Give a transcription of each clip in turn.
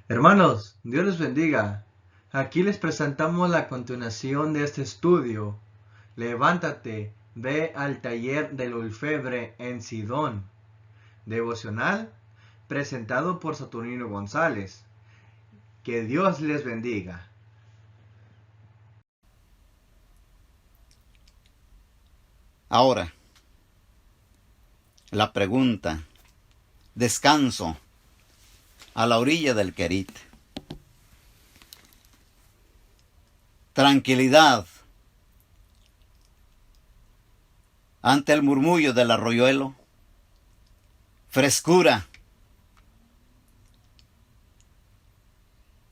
Hermanos, Dios les bendiga. Aquí les presentamos la continuación de este estudio. Levántate, ve al taller del orfebre en Sidón. Devocional presentado por Saturnino González. Que Dios les bendiga. Ahora, la pregunta. Descanso a la orilla del Querit. Tranquilidad ante el murmullo del arroyuelo. Frescura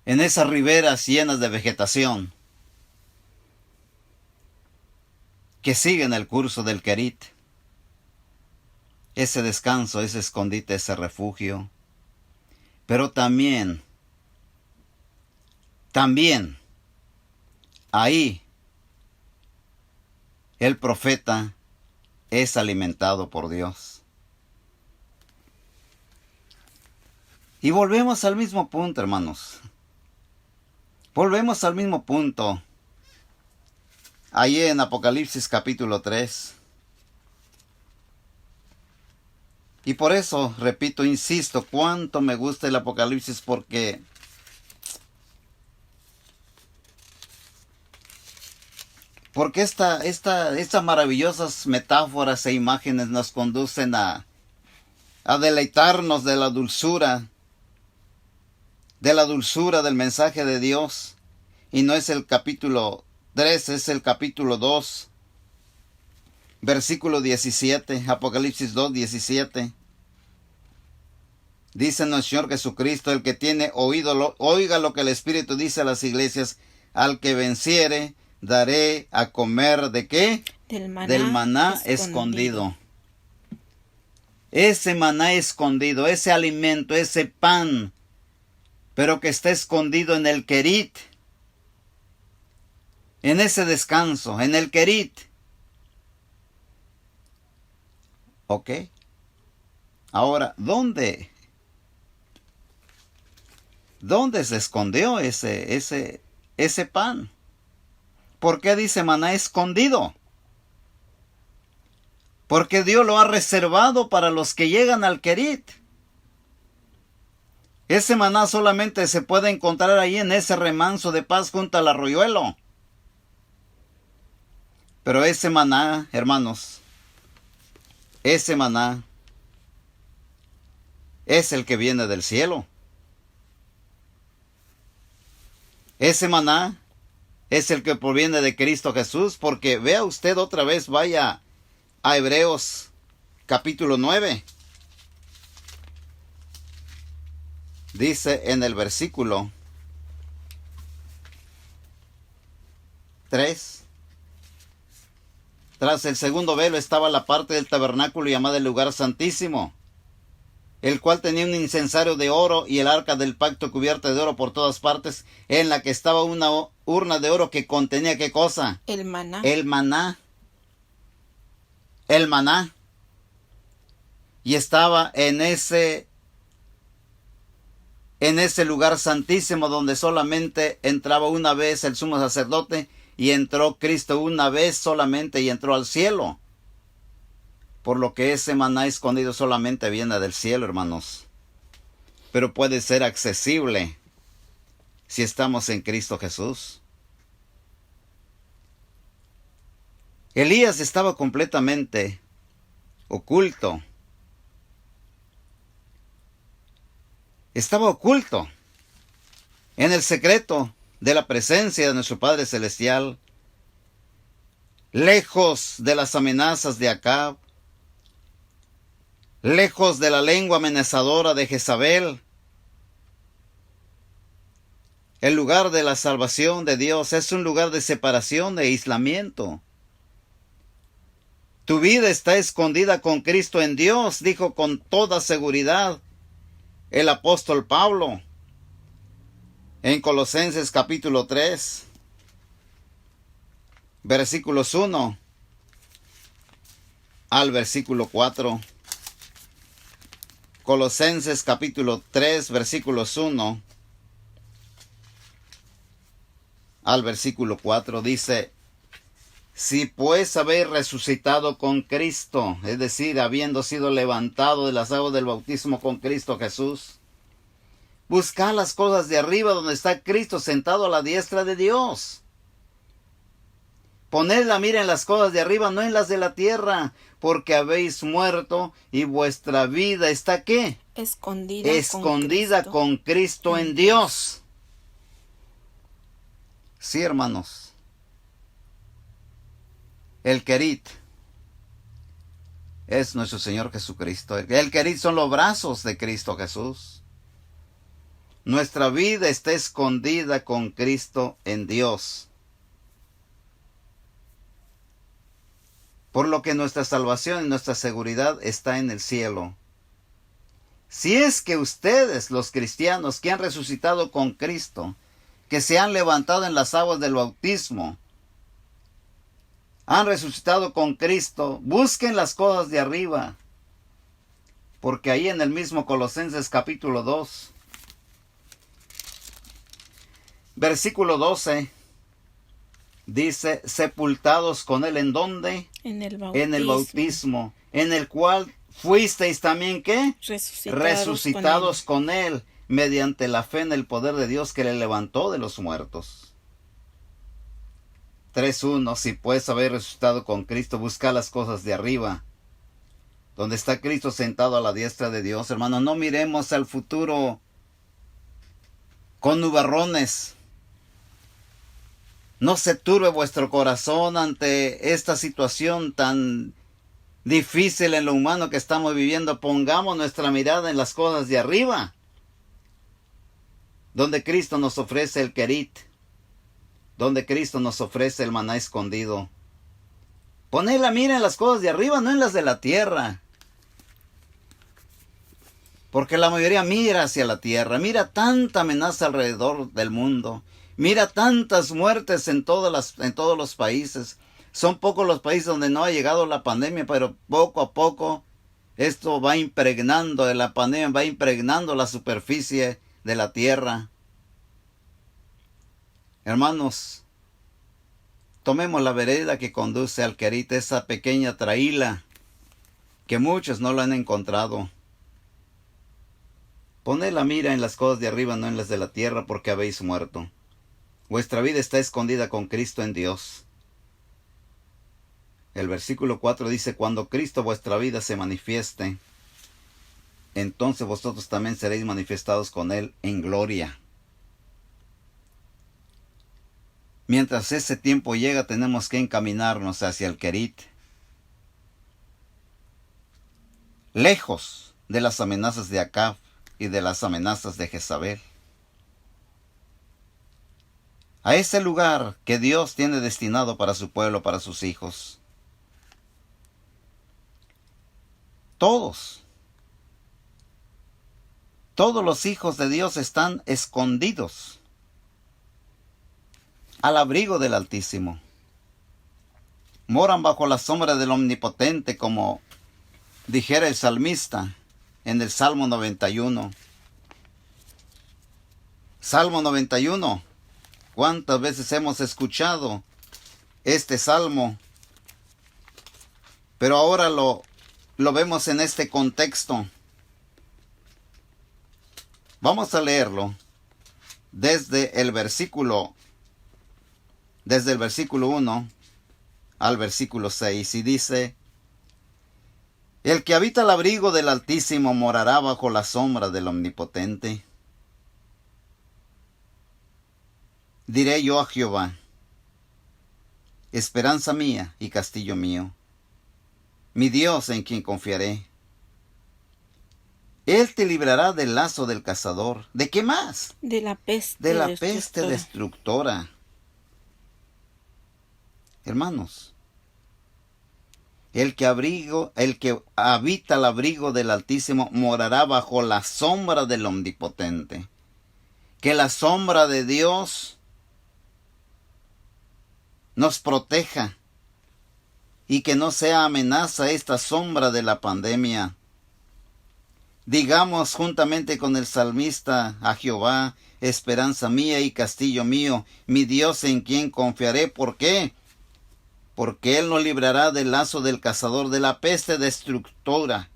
en esas riberas llenas de vegetación que siguen el curso del Querit. Ese descanso, ese escondite, ese refugio. Pero también, ahí el profeta es alimentado por Dios. Y volvemos al mismo punto, hermanos. Volvemos al mismo punto. Ahí en Apocalipsis capítulo 3. Y por eso, repito, insisto, cuánto me gusta el Apocalipsis porque estas maravillosas metáforas e imágenes nos conducen a deleitarnos de la dulzura del mensaje de Dios. Y no es el capítulo 3, es el capítulo 2, versículo 17, Apocalipsis 2, 17. Dice nuestro Señor Jesucristo: el que tiene oído, oiga lo que el Espíritu dice a las iglesias. Al que venciere, daré a comer ¿de qué? Del maná escondido. Ese maná escondido, ese alimento, ese pan, pero que está escondido en el Querit, en ese descanso, en el Querit. ¿Ok? Ahora, ¿dónde se escondió ese pan? ¿Por qué dice maná escondido? Porque Dios lo ha reservado para los que llegan al Querit. Ese maná solamente se puede encontrar ahí en ese remanso de paz junto al arroyuelo. Pero ese maná, hermanos, ese maná es el que viene del cielo. Ese maná es el que proviene de Cristo Jesús, porque vea usted otra vez, vaya a Hebreos capítulo 9. Dice en el versículo 3. Tras el segundo velo estaba la parte del tabernáculo llamada el lugar santísimo, el cual tenía un incensario de oro y el arca del pacto cubierta de oro por todas partes, en la que estaba una urna de oro que contenía ¿qué cosa? El maná. El maná. El maná. Y estaba en ese lugar santísimo donde solamente entraba una vez el sumo sacerdote, y entró Cristo una vez solamente y entró al cielo. Por lo que ese maná escondido solamente viene del cielo, hermanos. Pero puede ser accesible si estamos en Cristo Jesús. Elías estaba completamente oculto. Estaba oculto en el secreto de la presencia de nuestro Padre Celestial, lejos de las amenazas de Acab, lejos de la lengua amenazadora de Jezabel. El lugar de la salvación de Dios es un lugar de separación, de aislamiento. Tu vida está escondida con Cristo en Dios, dijo con toda seguridad el apóstol Pablo en Colosenses capítulo 3, versículos 1 al versículo 4. Colosenses capítulo 3, versículos 1 al versículo 4, dice: si pues habéis resucitado con Cristo, es decir, habiendo sido levantado de las aguas del bautismo con Cristo Jesús, buscad las cosas de arriba donde está Cristo sentado a la diestra de Dios. Poned la mira en las cosas de arriba, no en las de la tierra, porque habéis muerto y vuestra vida está ¿qué? Escondida con Cristo en Dios. Sí, hermanos. El Querit es nuestro Señor Jesucristo. El Querit son los brazos de Cristo Jesús. Nuestra vida está escondida con Cristo en Dios. Por lo que nuestra salvación y nuestra seguridad está en el cielo. Si es que ustedes, los cristianos que han resucitado con Cristo, que se han levantado en las aguas del bautismo, han resucitado con Cristo, busquen las cosas de arriba, porque ahí en el mismo Colosenses capítulo 2, versículo 12, dice: sepultados con Él, ¿en dónde? En el bautismo. En el bautismo, en el cual fuisteis también, ¿qué? Resucitados con Él, mediante la fe en el poder de Dios que le levantó de los muertos. 3.1. Si pues habéis resucitado con Cristo, buscad las cosas de arriba, donde está Cristo sentado a la diestra de Dios. Hermanos, no miremos al futuro con nubarrones. No se turbe vuestro corazón ante esta situación tan difícil en lo humano que estamos viviendo. Pongamos nuestra mirada en las cosas de arriba, donde Cristo nos ofrece el Querit, donde Cristo nos ofrece el maná escondido. Poned la mira en las cosas de arriba, no en las de la tierra. Porque la mayoría mira hacia la tierra, mira tanta amenaza alrededor del mundo, mira tantas muertes en todos los países. Son pocos los países donde no ha llegado la pandemia, pero poco a poco esto va impregnando, la pandemia va impregnando la superficie de la tierra. Hermanos, tomemos la vereda que conduce al Querit, esa pequeña traíla que muchos no lo han encontrado. Poned la mira en las cosas de arriba, no en las de la tierra, porque habéis muerto. Vuestra vida está escondida con Cristo en Dios. El versículo 4 dice: cuando Cristo vuestra vida se manifieste, entonces vosotros también seréis manifestados con Él en gloria. Mientras ese tiempo llega, tenemos que encaminarnos hacia el Querit, lejos de las amenazas de Acab y de las amenazas de Jezabel. A ese lugar que Dios tiene destinado para su pueblo, para sus hijos. Todos los hijos de Dios están escondidos al abrigo del Altísimo. Moran bajo la sombra del Omnipotente, como dijera el salmista en el Salmo 91. Salmo 91. ¿Cuántas veces hemos escuchado este salmo? Pero ahora lo vemos en este contexto. Vamos a leerlo desde el versículo 1 al versículo 6, y dice: el que habita al abrigo del Altísimo morará bajo la sombra del Omnipotente. Diré yo a Jehová: esperanza mía y castillo mío, mi Dios en quien confiaré. Él te librará del lazo del cazador. ¿De qué más? De la peste destructora. Hermanos, el que habita al abrigo del Altísimo morará bajo la sombra del Omnipotente. Que la sombra de Dios nos proteja y que no sea amenaza esta sombra de la pandemia. Digamos juntamente con el salmista a Jehová, esperanza mía y castillo mío, mi Dios en quien confiaré. ¿Por qué? Porque Él nos librará del lazo del cazador, de la peste destructora.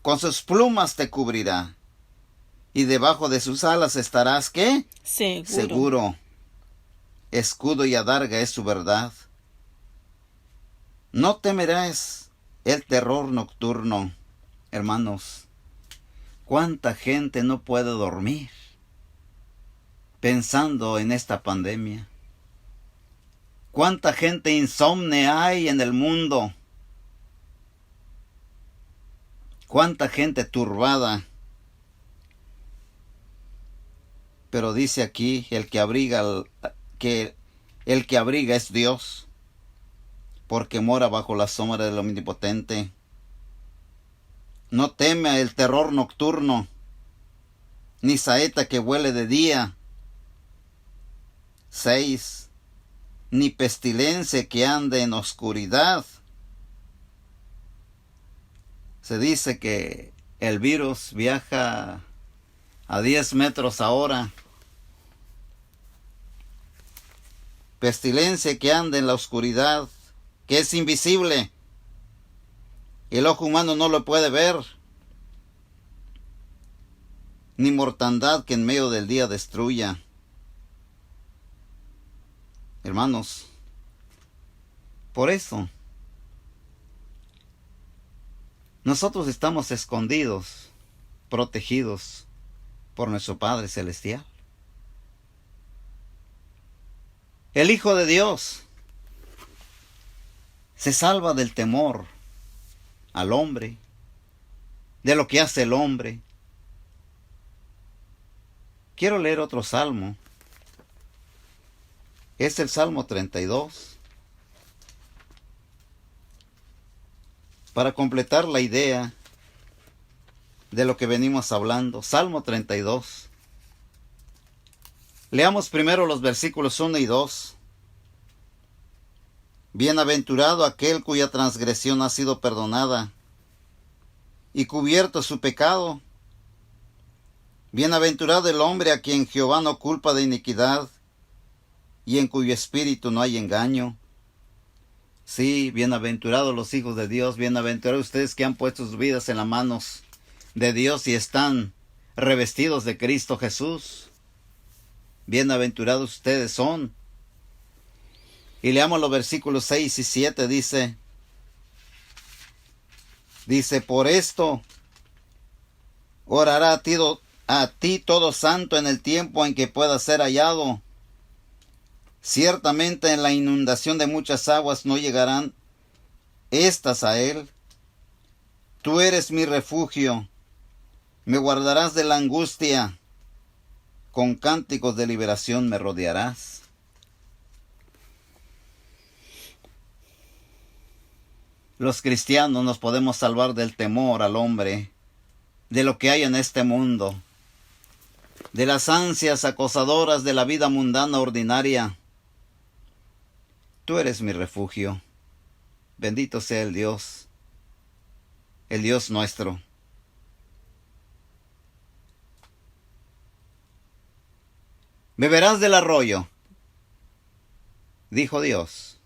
Con sus plumas te cubrirá, y debajo de sus alas estarás, ¿qué? Seguro. Escudo y adarga es su verdad. No temerás el terror nocturno. Hermanos, ¿cuánta gente no puede dormir pensando en esta pandemia? ¿Cuánta gente insomne hay en el mundo? ¿Cuánta gente turbada? Pero dice aquí, el que abriga es Dios, porque mora bajo la sombra del Omnipotente. No teme el terror nocturno, ni saeta que vuele de día. 6. Ni pestilencia que ande en oscuridad. Se dice que el virus viaja a 10 metros a hora. Pestilencia que anda en la oscuridad, que es invisible. El ojo humano no lo puede ver. Ni mortandad que en medio del día destruya. Hermanos, por eso nosotros estamos escondidos, protegidos por nuestro Padre Celestial. El Hijo de Dios se salva del temor al hombre, de lo que hace el hombre. Quiero leer otro salmo. Es el Salmo 32. Para completar la idea de lo que venimos hablando. Salmo 32. Leamos primero los versículos 1 y 2. Bienaventurado aquel cuya transgresión ha sido perdonada y cubierto su pecado. Bienaventurado el hombre a quien Jehová no culpa de iniquidad y en cuyo espíritu no hay engaño. Sí, bienaventurados los hijos de Dios, bienaventurados ustedes que han puesto sus vidas en las manos de Dios y están revestidos de Cristo Jesús. Bienaventurados ustedes son. Y leamos los versículos 6 y 7, dice, por esto orará a ti todo santo en el tiempo en que pueda ser hallado. Ciertamente en la inundación de muchas aguas no llegarán estas a él. Tú eres mi refugio, me guardarás de la angustia, con cánticos de liberación me rodearás. Los cristianos nos podemos salvar del temor al hombre, de lo que hay en este mundo, de las ansias acosadoras de la vida mundana ordinaria. Tú eres mi refugio. Bendito sea el Dios nuestro. Beberás del arroyo, dijo Dios,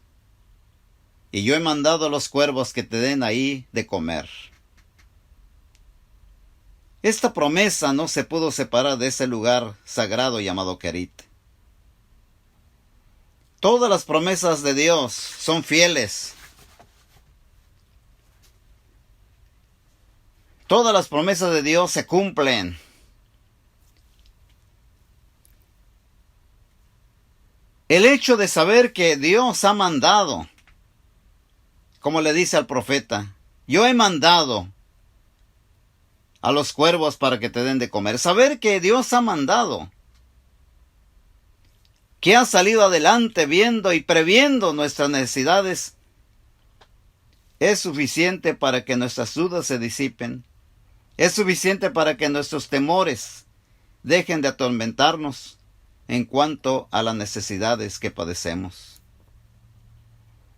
y yo he mandado a los cuervos que te den ahí de comer. Esta promesa no se pudo separar de ese lugar sagrado llamado Kerit. Todas las promesas de Dios son fieles. Todas las promesas de Dios se cumplen. El hecho de saber que Dios ha mandado, como le dice al profeta, yo he mandado a los cuervos para que te den de comer. Saber que Dios ha mandado, que ha salido adelante viendo y previendo nuestras necesidades, es suficiente para que nuestras dudas se disipen. Es suficiente para que nuestros temores dejen de atormentarnos en cuanto a las necesidades que padecemos.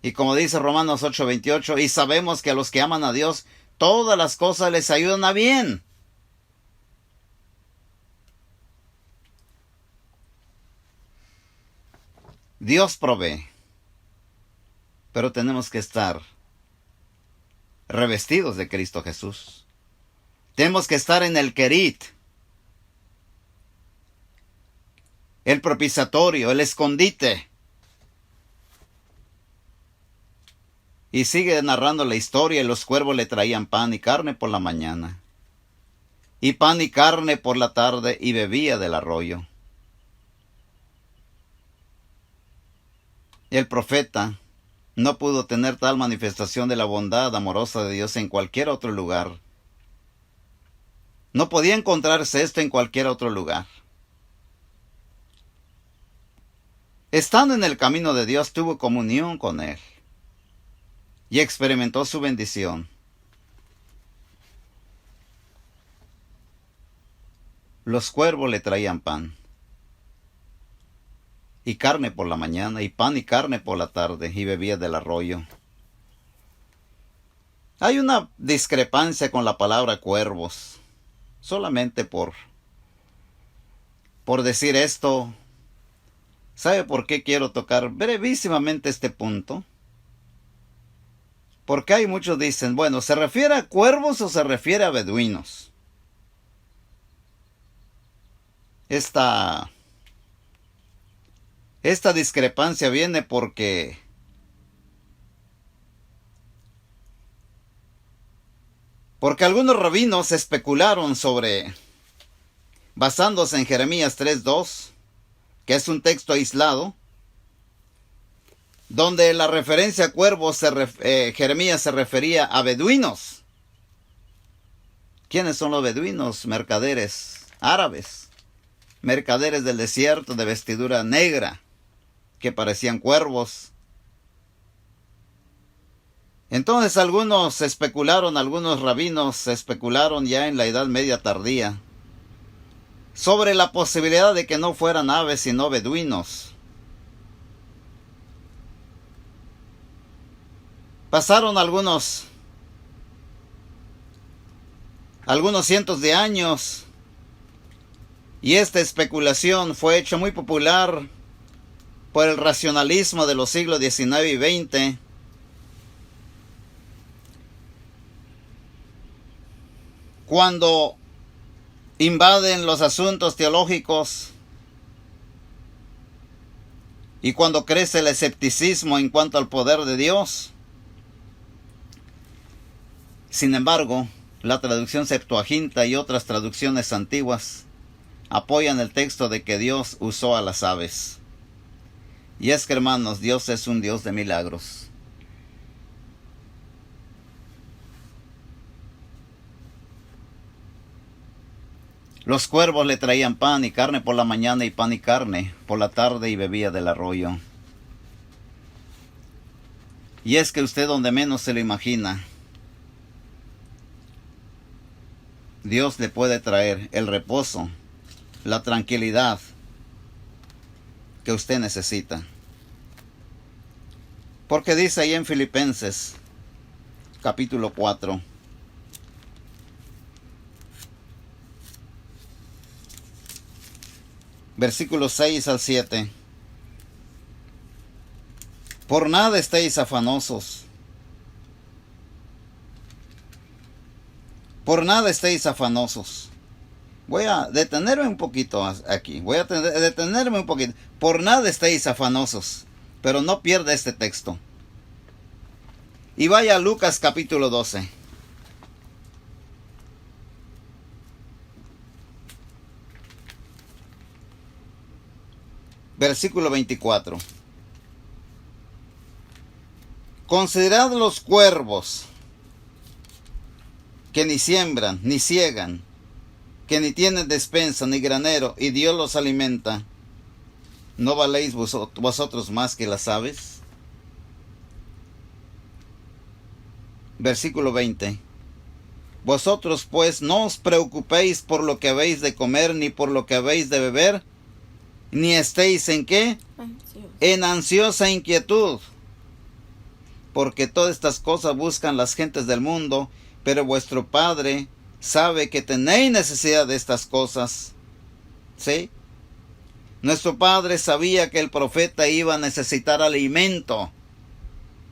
Y como dice Romanos 8:28, y sabemos que a los que aman a Dios, todas las cosas les ayudan a bien. Dios provee, pero tenemos que estar revestidos de Cristo Jesús. Tenemos que estar en el querit, el propiciatorio, el escondite. Y sigue narrando la historia, y los cuervos le traían pan y carne por la mañana, y pan y carne por la tarde, y bebía del arroyo. El profeta no pudo tener tal manifestación de la bondad amorosa de Dios en cualquier otro lugar. No podía encontrarse esto en cualquier otro lugar. Estando en el camino de Dios, tuvo comunión con Él y experimentó su bendición. Los cuervos le traían pan y carne por la mañana, y pan y carne por la tarde, y bebía del arroyo. Hay una discrepancia con la palabra cuervos. Solamente por decir esto, ¿sabe por qué quiero tocar brevísimamente este punto? Porque hay muchos dicen, bueno, ¿se refiere a cuervos o se refiere a beduinos? Esta discrepancia viene porque algunos rabinos especularon sobre, basándose en Jeremías 3:2, que es un texto aislado, donde la referencia a cuervos, Jeremías se refería a beduinos. ¿Quiénes son los beduinos? Mercaderes árabes, mercaderes del desierto de vestidura negra, que parecían cuervos. Entonces algunos rabinos especularon ya en la Edad Media tardía sobre la posibilidad de que no fueran aves sino beduinos. Pasaron algunos cientos de años y esta especulación fue hecha muy popular por el racionalismo de los siglos XIX y XX. Cuando invaden los asuntos teológicos y cuando crece el escepticismo en cuanto al poder de Dios. Sin embargo, la traducción Septuaginta y otras traducciones antiguas apoyan el texto de que Dios usó a las aves. Y es que, hermanos, Dios es un Dios de milagros. Los cuervos le traían pan y carne por la mañana y pan y carne por la tarde, y bebía del arroyo. Y es que usted, donde menos se lo imagina, Dios le puede traer el reposo, la tranquilidad que usted necesita. Porque dice ahí en Filipenses capítulo 4, versículos 6 al 7. Por nada estéis afanosos. Por nada estéis afanosos. Voy a detenerme un poquito aquí. Voy a detenerme un poquito. Por nada estéis afanosos. Pero no pierda este texto. Y vaya a Lucas capítulo 12. Versículo 24. Considerad los cuervos, que ni siembran, ni ciegan, que ni tienen despensa, ni granero, y Dios los alimenta. ¿No valéis vosotros más que las aves? Versículo 20. Vosotros pues no os preocupéis por lo que habéis de comer, ni por lo que habéis de beber, ni estéis en ¿qué? En ansiosa inquietud. Porque todas estas cosas buscan las gentes del mundo, pero vuestro Padre sabe que tenéis necesidad de estas cosas. ¿Sí? Nuestro padre sabía que el profeta iba a necesitar alimento,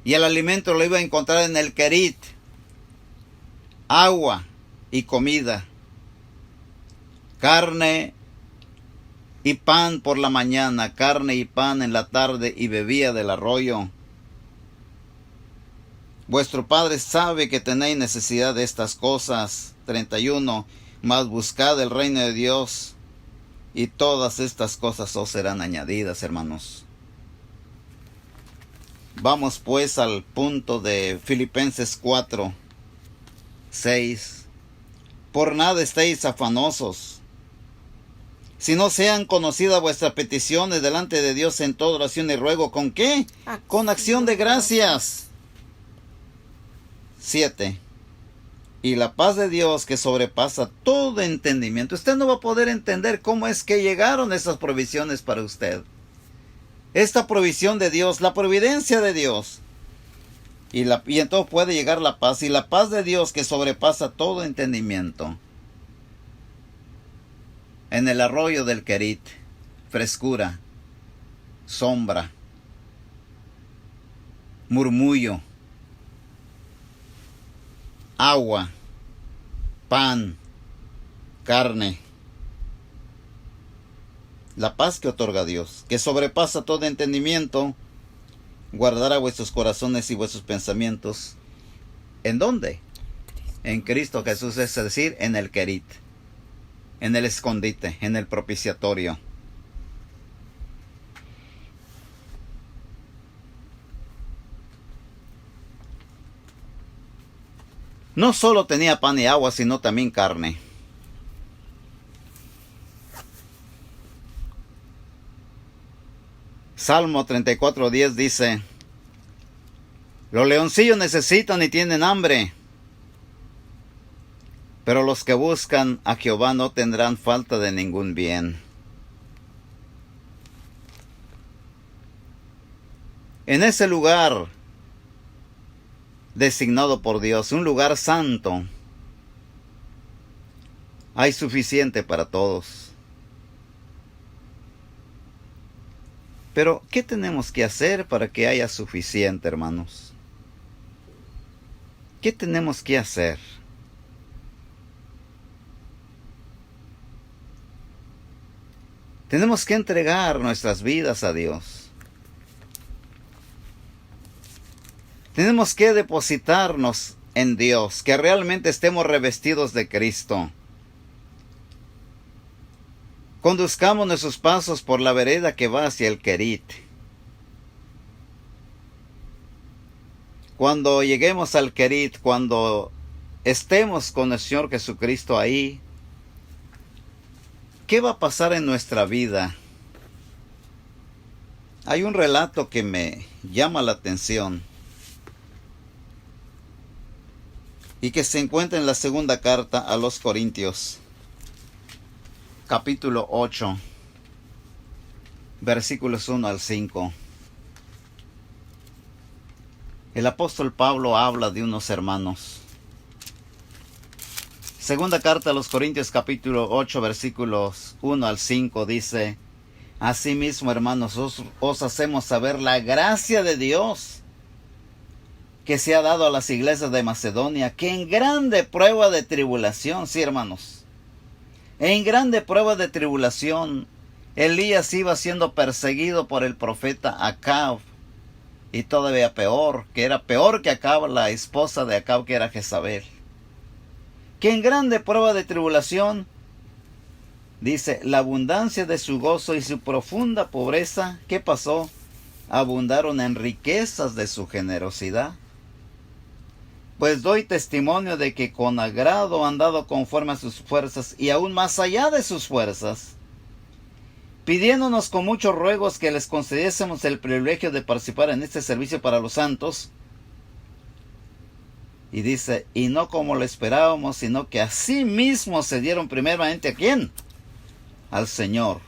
y el alimento lo iba a encontrar en el Querit, agua y comida, carne y pan por la mañana, carne y pan en la tarde, y bebía del arroyo. Vuestro Padre sabe que tenéis necesidad de estas cosas. 31. Mas buscad el reino de Dios, y todas estas cosas os serán añadidas, hermanos. Vamos pues al punto de Filipenses 4, 6. Por nada estéis afanosos, si no sean conocidas vuestras peticiones delante de Dios en toda oración y ruego. ¿Con qué? Con acción de gracias. 7. Y la paz de Dios, que sobrepasa todo entendimiento. Usted no va a poder entender cómo es que llegaron esas provisiones para usted. Esta provisión de Dios, la providencia de Dios. Y entonces puede llegar la paz. Y la paz de Dios, que sobrepasa todo entendimiento. En el arroyo del Querit, frescura, sombra, murmullo, agua, pan, carne. La paz que otorga Dios, que sobrepasa todo entendimiento, guardará vuestros corazones y vuestros pensamientos. ¿En dónde? En Cristo Jesús, es decir, en el Querit, en el escondite, en el propiciatorio. No solo tenía pan y agua, sino también carne. Salmo 34:10 dice: los leoncillos necesitan y tienen hambre, pero los que buscan a Jehová no tendrán falta de ningún bien. En ese lugar designado por Dios, un lugar santo, hay suficiente para todos. Pero, ¿qué tenemos que hacer para que haya suficiente, hermanos? ¿Qué tenemos que hacer? Tenemos que entregar nuestras vidas a Dios. Tenemos que depositarnos en Dios, que realmente estemos revestidos de Cristo. Conduzcamos nuestros pasos por la vereda que va hacia el Querit. Cuando lleguemos al Querit, cuando estemos con el Señor Jesucristo ahí, ¿qué va a pasar en nuestra vida? Hay un relato que me llama la atención y que se encuentra en la segunda carta a los Corintios, capítulo 8, versículos 1 al 5. El apóstol Pablo habla de unos hermanos. Segunda carta a los Corintios, capítulo 8, versículos 1 al 5, dice: asimismo, hermanos, os hacemos saber la gracia de Dios que se ha dado a las iglesias de Macedonia, que en grande prueba de tribulación, sí, hermanos, en grande prueba de tribulación, Elías iba siendo perseguido por el profeta Acab, y todavía peor, que era peor que Acab, la esposa de Acab, que era Jezabel. Que en grande prueba de tribulación, dice, la abundancia de su gozo y su profunda pobreza, ¿qué pasó? Abundaron en riquezas de su generosidad. Pues doy testimonio de que con agrado han dado conforme a sus fuerzas y aún más allá de sus fuerzas, pidiéndonos con muchos ruegos que les concediésemos el privilegio de participar en este servicio para los santos. Y dice, y no como lo esperábamos, sino que así mismo se dieron primeramente ¿a quién? Al Señor,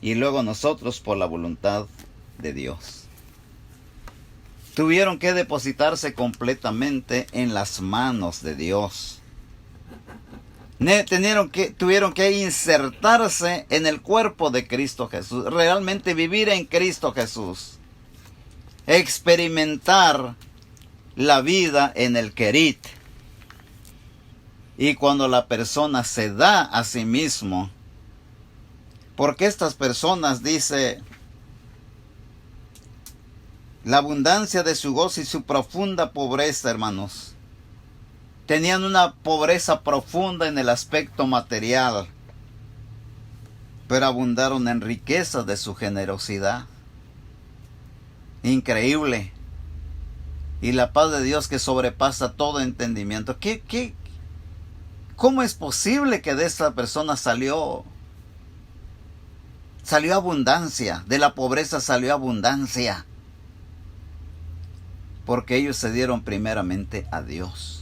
y luego nosotros por la voluntad de Dios. Tuvieron que depositarse completamente en las manos de Dios. Tuvieron que insertarse en el cuerpo de Cristo Jesús, realmente vivir en Cristo Jesús, experimentar la vida en el Querit. Y cuando la persona se da a sí mismo, porque estas personas, dice, la abundancia de su gozo y su profunda pobreza, hermanos, tenían una pobreza profunda en el aspecto material, pero abundaron en riqueza de su generosidad. Increíble. Y la paz de Dios que sobrepasa todo entendimiento. ¿Cómo es posible que de esta persona salió abundancia? De la pobreza salió abundancia. Porque ellos se dieron primeramente a Dios.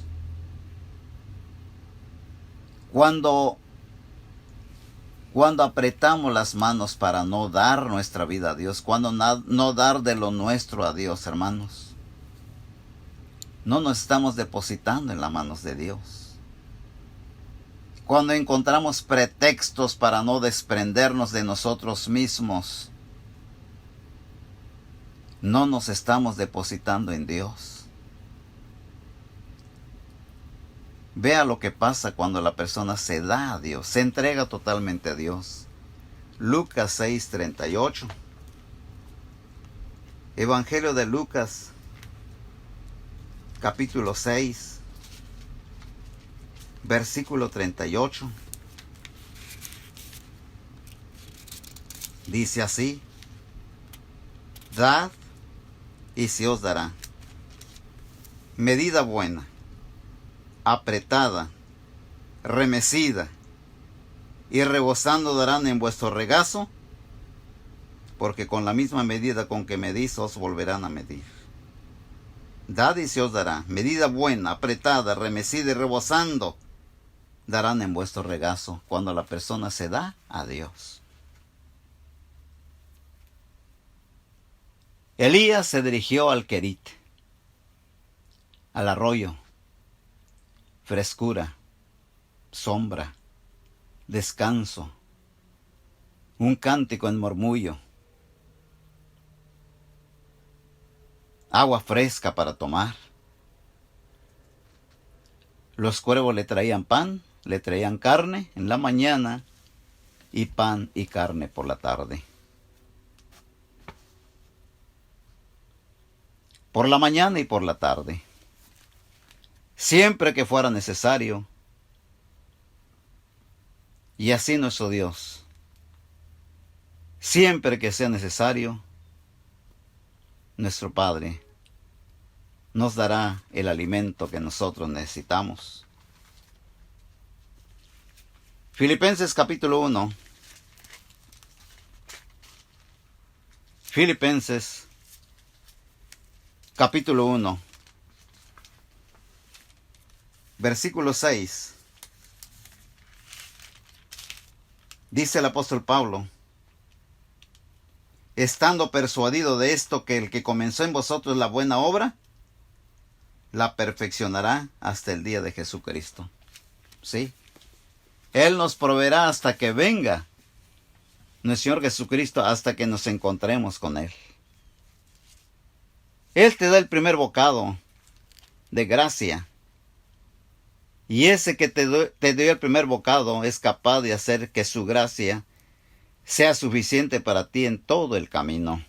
Cuando apretamos las manos para no dar nuestra vida a Dios, cuando no dar de lo nuestro a Dios, hermanos, no nos estamos depositando en las manos de Dios. Cuando encontramos pretextos para no desprendernos de nosotros mismos, no nos estamos depositando en Dios. Vea lo que pasa cuando la persona se da a Dios, se entrega totalmente a Dios. Lucas 6:38. Evangelio de Lucas, capítulo 6, versículo 38. Dice así: dad y se os dará. Medida buena, apretada, remecida y rebosando darán en vuestro regazo, porque con la misma medida con que medís os volverán a medir. Dad y se os dará. Medida buena, apretada, remecida y rebosando darán en vuestro regazo, cuando la persona se da a Dios. Elías se dirigió al Querit, al arroyo, frescura, sombra, descanso, un cántico en murmullo, agua fresca para tomar. Los cuervos le traían pan, le traían carne en la mañana y pan y carne por la tarde. Por la mañana y por la tarde. Siempre que fuera necesario. Y así nuestro Dios, siempre que sea necesario, nuestro Padre nos dará el alimento que nosotros necesitamos. Filipenses capítulo 1. Filipenses capítulo 1. Versículo 6. Dice el apóstol Pablo: estando persuadido de esto, que el que comenzó en vosotros la buena obra, la perfeccionará hasta el día de Jesucristo. ¿Sí? Él nos proveerá hasta que venga nuestro Señor Jesucristo, hasta que nos encontremos con Él. Él te da el primer bocado de gracia. Y ese que te dio el primer bocado es capaz de hacer que su gracia sea suficiente para ti en todo el camino.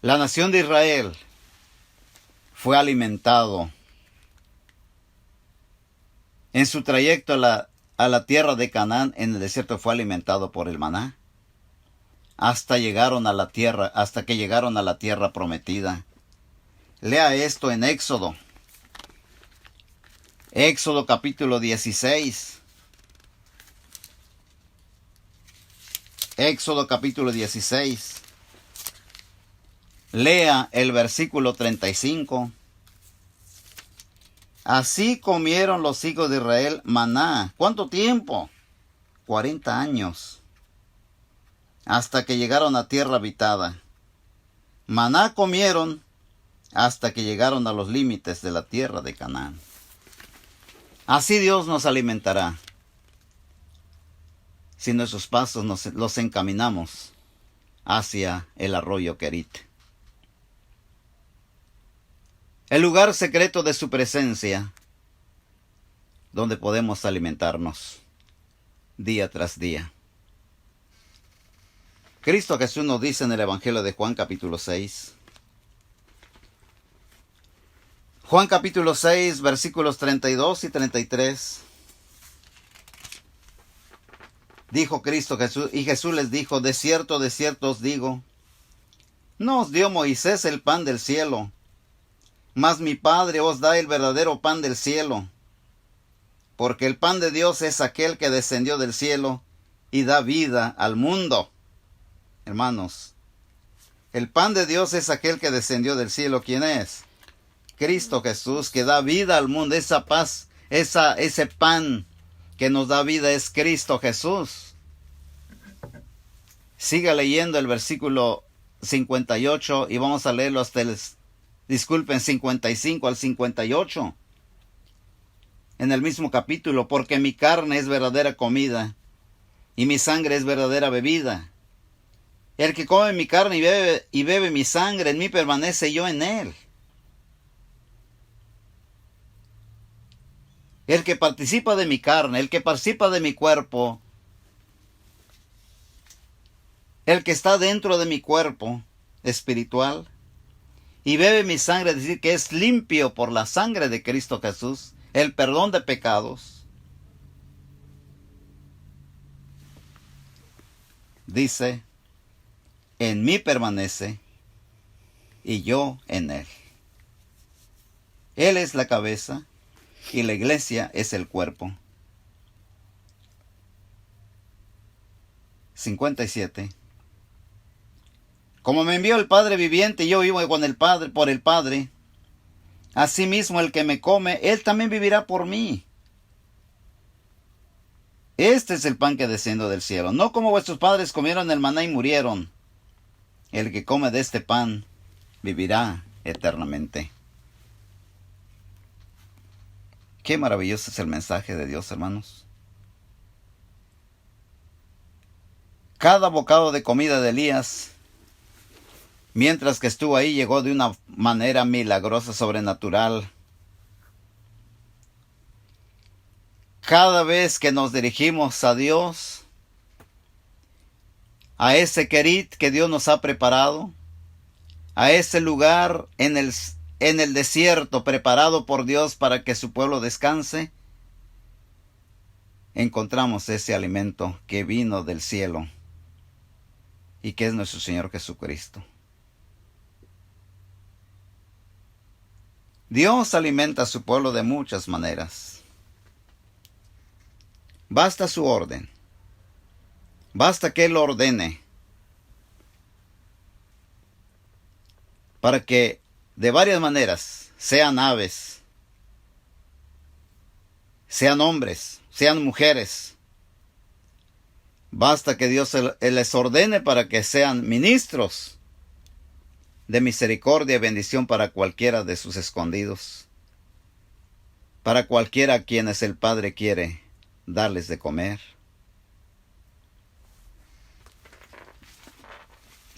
La nación de Israel fue alimentado en su trayecto a la tierra de Canaán. En el desierto fue alimentado por el maná hasta que llegaron a la tierra prometida. Lea esto en Éxodo. Éxodo capítulo 16. Éxodo capítulo 16. Lea el versículo 35. Así comieron los hijos de Israel maná. ¿Cuánto tiempo? 40 años. Hasta que llegaron a tierra habitada. Maná comieron hasta que llegaron a los límites de la tierra de Canaán. Así Dios nos alimentará si nuestros pasos los encaminamos hacia el arroyo Querit. El lugar secreto de su presencia, donde podemos alimentarnos día tras día. Cristo Jesús nos dice en el Evangelio de Juan capítulo 6. Juan capítulo 6, versículos 32 y 33. Dijo Cristo Jesús, y Jesús les dijo, de cierto os digo, no os dio Moisés el pan del cielo, mas mi Padre os da el verdadero pan del cielo, porque el pan de Dios es aquel que descendió del cielo y da vida al mundo. Hermanos, el pan de Dios es aquel que descendió del cielo. ¿Quién es? Cristo Jesús, que da vida al mundo. Esa paz, ese pan que nos da vida es Cristo Jesús. Siga leyendo el versículo 58 y vamos a leerlo hasta el 55 al 58. En el mismo capítulo, porque mi carne es verdadera comida y mi sangre es verdadera bebida. El que come mi carne y bebe mi sangre, en mí permanece y yo en él. El que participa de mi carne, el que participa de mi cuerpo, el que está dentro de mi cuerpo espiritual y bebe mi sangre, es decir, que es limpio por la sangre de Cristo Jesús, el perdón de pecados. Dice, en mí permanece y yo en él. Él es la cabeza y la iglesia es el cuerpo. 57. Como me envió el Padre viviente, yo vivo con el Padre, por el Padre. Asimismo, el que me come, él también vivirá por mí. Este es el pan que descendió del cielo, no como vuestros padres comieron el maná y murieron. El que come de este pan vivirá eternamente. Qué maravilloso es el mensaje de Dios, hermanos. Cada bocado de comida de Elías, mientras que estuvo ahí, llegó de una manera milagrosa, sobrenatural. Cada vez que nos dirigimos a Dios, a ese Querit que Dios nos ha preparado, a ese lugar en el desierto preparado por Dios para que su pueblo descanse, encontramos ese alimento que vino del cielo y que es nuestro Señor Jesucristo. Dios alimenta a su pueblo de muchas maneras. Basta su orden. Basta que Él ordene para que de varias maneras, sean aves, sean hombres, sean mujeres, basta que Dios les ordene para que sean ministros de misericordia y bendición para cualquiera de sus escondidos, para cualquiera a quienes el Padre quiere darles de comer.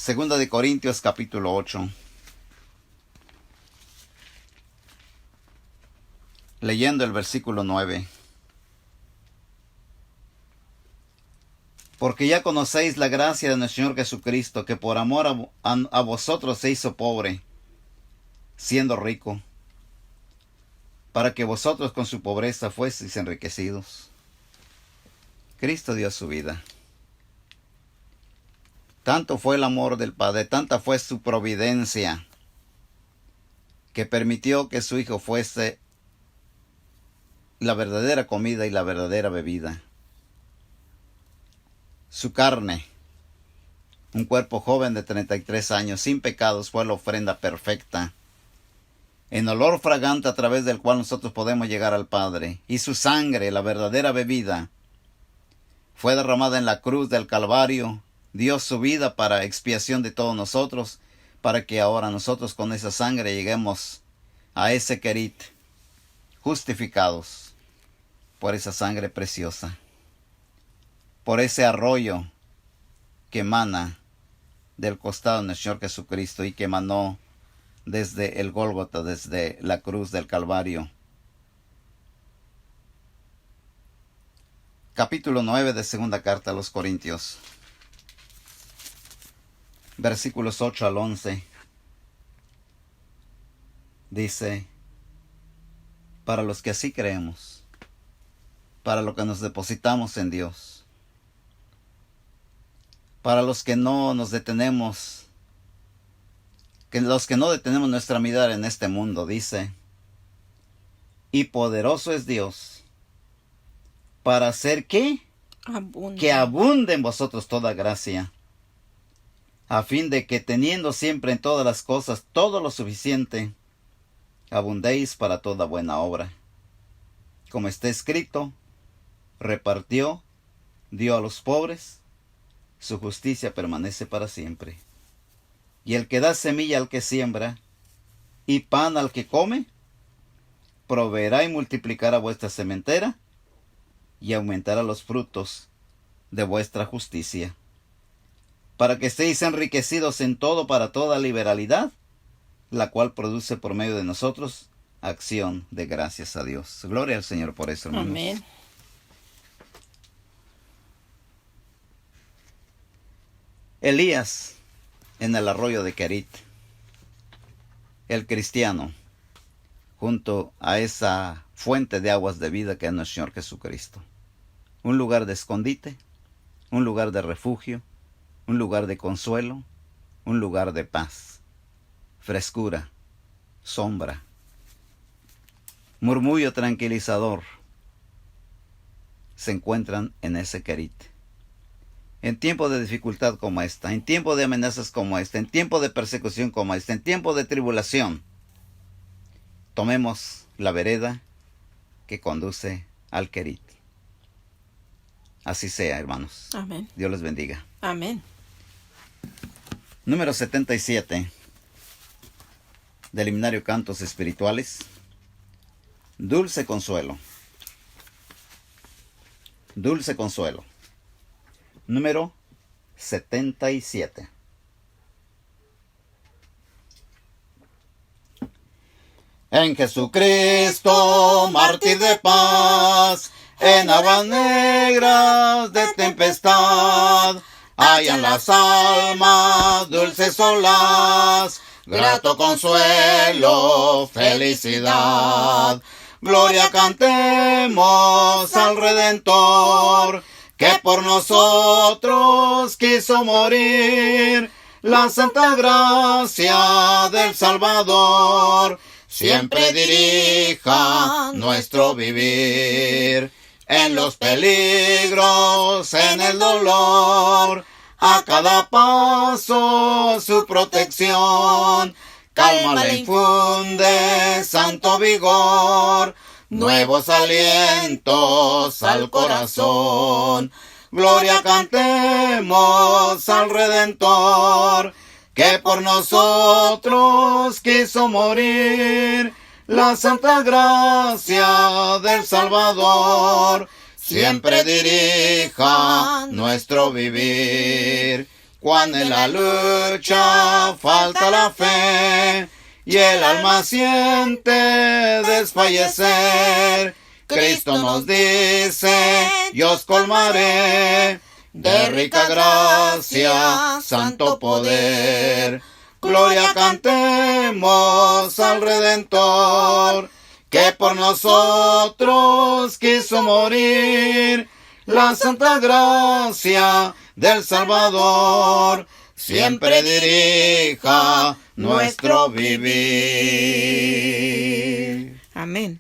Segunda de Corintios capítulo 8. Leyendo el versículo 9. Porque ya conocéis la gracia de nuestro Señor Jesucristo, que por amor a vosotros se hizo pobre, siendo rico, para que vosotros con su pobreza fueseis enriquecidos. Cristo dio su vida. Tanto fue el amor del Padre, tanta fue su providencia, que permitió que su Hijo fuese la verdadera comida y la verdadera bebida. Su carne, un cuerpo joven de 33 años, sin pecados, fue la ofrenda perfecta, en olor fragante a través del cual nosotros podemos llegar al Padre. Y su sangre, la verdadera bebida, fue derramada en la cruz del Calvario, dio su vida para expiación de todos nosotros, para que ahora nosotros con esa sangre lleguemos a ese Querit, justificados, por esa sangre preciosa, por ese arroyo que emana del costado de nuestro Señor Jesucristo y que emanó desde el Gólgota, desde la cruz del Calvario. Capítulo 9 de segunda carta a los Corintios, versículos 8 al 11. Dice: para los que así creemos, para los que nos depositamos en Dios, para los que no nos detenemos, los que no detenemos nuestra mirada en este mundo, dice: y poderoso es Dios para hacer que abunde en vosotros toda gracia, a fin de que teniendo siempre en todas las cosas todo lo suficiente, abundéis para toda buena obra. Como está escrito: repartió, dio a los pobres, su justicia permanece para siempre. Y el que da semilla al que siembra, y pan al que come, proveerá y multiplicará vuestra sementera, y aumentará los frutos de vuestra justicia, para que estéis enriquecidos en todo para toda liberalidad, la cual produce por medio de nosotros acción de gracias a Dios. Gloria al Señor por eso, hermanos. Amén. Elías en el arroyo de Querit, el cristiano, junto a esa fuente de aguas de vida que es nuestro Señor Jesucristo. Un lugar de escondite, un lugar de refugio, un lugar de consuelo, un lugar de paz, frescura, sombra, murmullo tranquilizador, se encuentran en ese Querit. En tiempo de dificultad como esta, en tiempo de amenazas como esta, en tiempo de persecución como esta, en tiempo de tribulación, tomemos la vereda que conduce al Querit. Así sea, hermanos. Amén. Dios les bendiga. Amén. Número 77 del Himnario Cantos Espirituales. Dulce consuelo. Dulce consuelo. Número 77. En Jesucristo, mártir de paz, en aguas negras de tempestad, hallan las almas dulces solaz, grato consuelo, felicidad. Gloria cantemos al Redentor, que por nosotros quiso morir. La santa gracia del Salvador siempre dirija nuestro vivir. En los peligros, en el dolor, a cada paso su protección. Calma le infunde santo vigor, nuevos alientos al corazón. Gloria cantemos al Redentor, que por nosotros quiso morir. La santa gracia del Salvador siempre dirija nuestro vivir. Cuando en la lucha falta la fe y el alma siente desfallecer, Cristo nos dice: yo os colmaré de rica gracia, santo poder. Gloria cantemos al Redentor, que por nosotros quiso morir. La santa gracia del Salvador siempre dirija nuestro vivir. Amén.